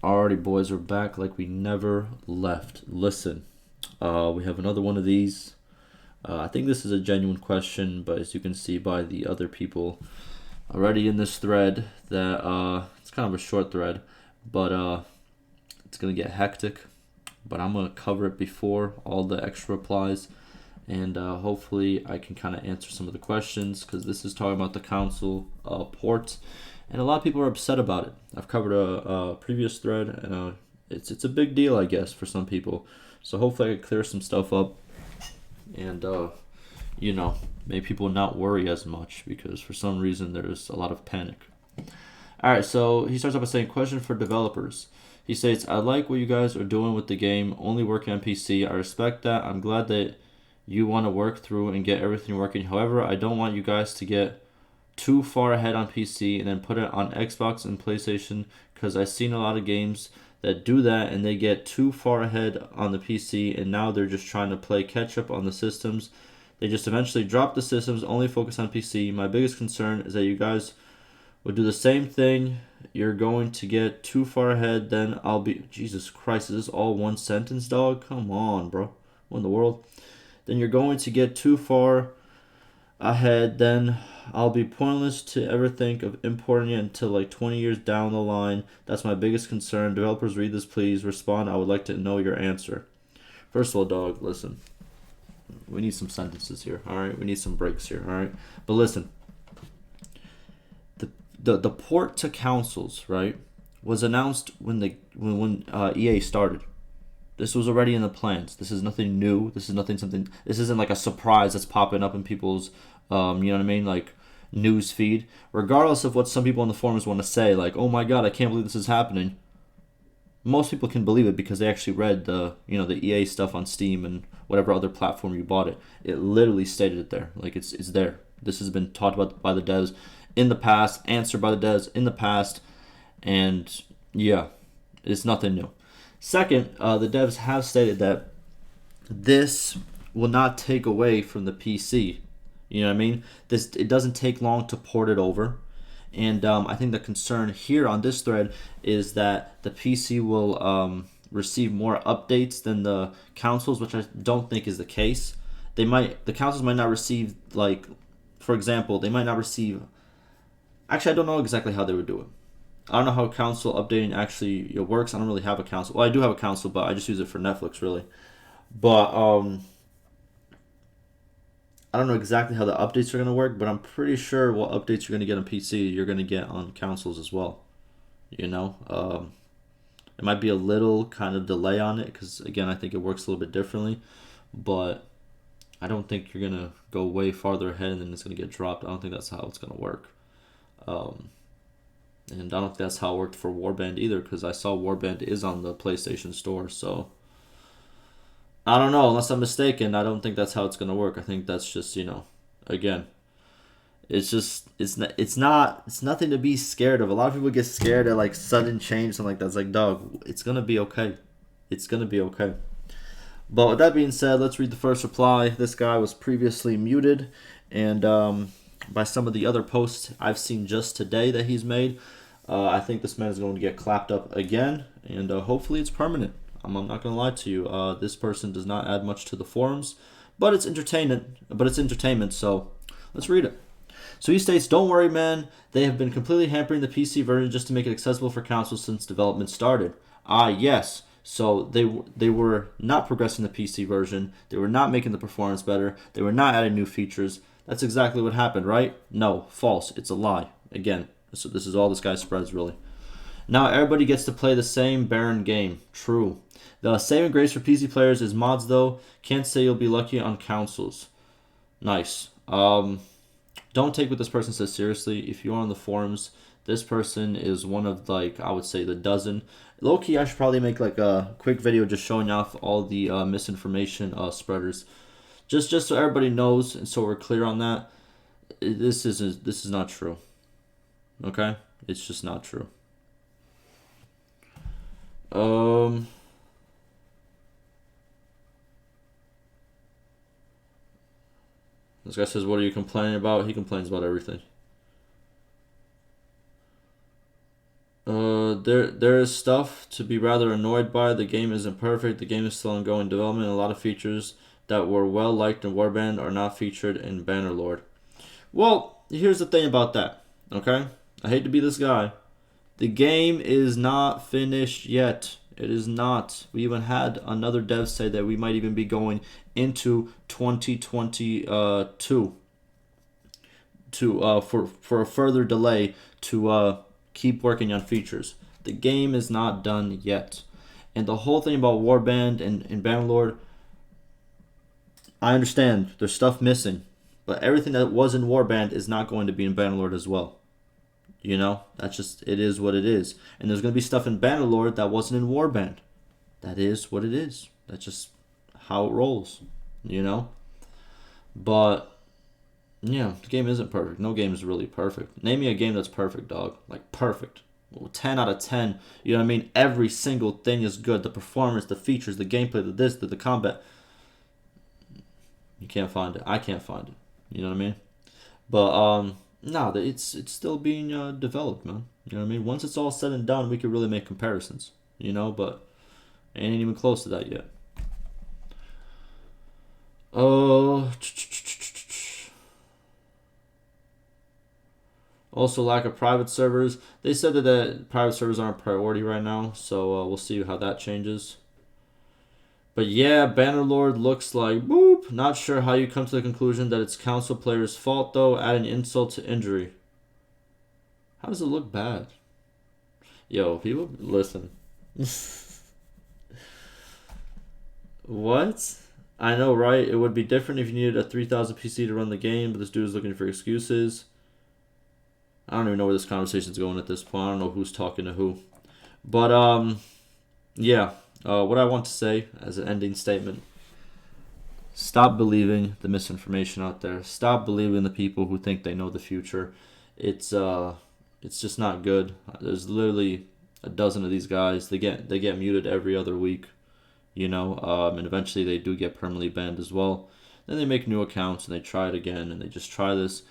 Alrighty, boys, we're back like we never left. Listen, we have another one of these. I think this is a genuine question, but as you can see by the other people already in this thread, that it's kind of a short thread, but it's gonna get hectic. But I'm gonna cover it before all the extra replies, and hopefully I can kind of answer some of the questions because this is talking about the council port. And a lot of people are upset about it. I've covered a previous thread, and it's a big deal, I guess, for some people. So hopefully I can clear some stuff up, and make people not worry as much because for some reason there's a lot of panic. All right, so he starts off by saying, "Question for developers." He states, "I like what you guys are doing with the game. Only working on PC. I respect that. I'm glad that you want to work through and get everything working. However, I don't want you guys to get too far ahead on PC and then put it on Xbox and PlayStation because I've seen a lot of games that do that and they get too far ahead on the PC and now they're just trying to play catch up on the systems. They just eventually drop the systems, only focus on PC. My biggest concern is that you guys would do the same thing. You're going to get too far ahead, then I'll be..." Jesus Christ, is this all one sentence, dog? Come on, bro. What in the world? "Then you're going to get too far ahead, then I'll be pointless to ever think of importing it until like 20 years down the line. That's my biggest concern. Developers, read this, please. Respond. I would like to know your answer." First of all, dog, listen. We need some sentences here, all right? We need some breaks here, all right? But listen. The port to consoles, right, was announced when EA started. This was already in the plans. This is nothing new. This isn't like a surprise that's popping up in people's, you know what I mean, like news feed. Regardless of what some people in the forums want to say, like, "Oh my God, I can't believe this is happening." Most people can believe it because they actually read the EA stuff on Steam and whatever other platform you bought it. It literally stated it there. Like it's there. This has been talked about by the devs in the past, answered by the devs in the past, and yeah, it's nothing new. Second, the devs have stated that this will not take away from the PC. You know what I mean? It doesn't take long to port it over, and I think the concern here on this thread is that the PC will receive more updates than the consoles, which I don't think is the case. The consoles might not receive, like, for example, they might not receive. Actually, I don't know exactly how they would do it. I don't know how console updating actually works. I don't really have a console. Well, I do have a console, but I just use it for Netflix, really. But I don't know exactly how the updates are going to work, but I'm pretty sure what updates you're going to get on PC, you're going to get on consoles as well. You know? It might be a little kind of delay on it because, again, I think it works a little bit differently. But I don't think you're going to go way farther ahead and then it's going to get dropped. I don't think that's how it's going to work. And I don't think that's how it worked for Warband either, because I saw Warband is on the PlayStation Store. So I don't know, unless I'm mistaken. I don't think that's how it's gonna work. I think that's just again, it's nothing to be scared of. A lot of people get scared at like sudden change, something like that. It's like, dog, it's gonna be okay. It's gonna be okay. But with that being said, let's read the first reply. This guy was previously muted, and by some of the other posts I've seen just today that he's made. I think this man is going to get clapped up again, and hopefully it's permanent. I'm not going to lie to you. This person does not add much to the forums, but it's entertainment. So let's read it. So he states, "Don't worry, man. They have been completely hampering the PC version just to make it accessible for consoles since development started." Ah, yes. So they were not progressing the PC version. They were not making the performance better. They were not adding new features. That's exactly what happened, right? No, false. It's a lie. Again, so this is all this guy spreads, really. "Now everybody gets to play the same barren game." True. "The saving grace for PC players is mods, though. Can't say you'll be lucky on consoles." Nice. Don't take what this person says seriously. If you're on the forums, this person is one of, like, I would say the dozen. Low-key, I should probably make like a quick video just showing off all the misinformation spreaders. Just so everybody knows, and so we're clear on that, this is not true. Okay, it's just not true. This guy says, "What are you complaining about?" He complains about everything. there is stuff to be rather annoyed by. The game isn't perfect. The game is still ongoing development. A lot of features that were well liked in Warband are not featured in Bannerlord. Well, here's the thing about that. Okay, I hate to be this guy. The game is not finished yet. It is not. We even had another dev say that we might even be going into 2022 to for a further delay to keep working on features. The game is not done yet. And the whole thing about Warband and Bannerlord, I understand there's stuff missing, but everything that was in Warband is not going to be in Bannerlord as well. You know, that's just, it is what it is. And there's going to be stuff in Bannerlord that wasn't in Warband. That is what it is. That's just how it rolls, you know? But, yeah, the game isn't perfect. No game is really perfect. Name me a game that's perfect, dog. Like, perfect. 10 out of 10. You know what I mean? Every single thing is good. The performance, the features, the gameplay, the this, the combat. You can't find it. I can't find it. You know what I mean? But, no, it's still being developed, man. You know what I mean? Once it's all said and done, we could really make comparisons. You know, but ain't even close to that yet. Also, lack of private servers. They said that the private servers aren't a priority right now, so we'll see how that changes. But yeah, Bannerlord looks like boop. Not sure how you come to the conclusion that it's council players' fault though, adding insult to injury. How does it look bad? Yo, people, listen. What? I know, right? It would be different if you needed a 3000 PC to run the game, but this dude is looking for excuses. I don't even know where this conversation's going at this point. I don't know who's talking to who. But, yeah. What I want to say as an ending statement: stop believing the misinformation out there. Stop believing the people who think they know the future. It's just not good. There's literally a dozen of these guys. They get muted every other week, you know, and eventually they do get permanently banned as well. Then they make new accounts and they try it again and they just try this.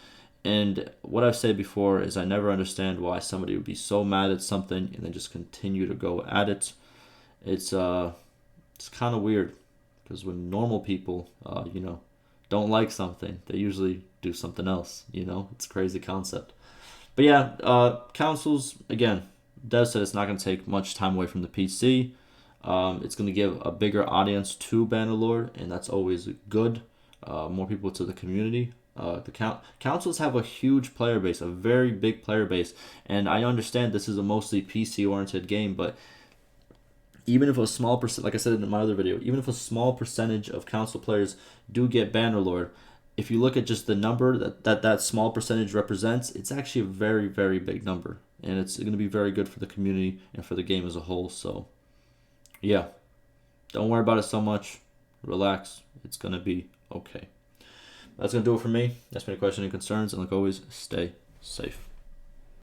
And what I've said before is I never understand why somebody would be so mad at something and then just continue to go at it. It's kind of weird because when normal people, you know, don't like something, they usually do something else. You know, it's a crazy concept. But yeah, councils again. Dev said it's not going to take much time away from the PC. It's going to give a bigger audience to Bannerlord, and that's always good. More people to the community. The councils have a huge player base, a very big player base, and I understand this is a mostly PC-oriented game, but even if a small percent, like I said in my other video, even if a small percentage of council players do get Bannerlord, if you look at just the number that small percentage represents, it's actually a very, very big number. And it's going to be very good for the community and for the game as a whole. So, yeah, don't worry about it so much. Relax. It's going to be okay. That's going to do it for me. Ask me any questions and concerns. And like always, stay safe.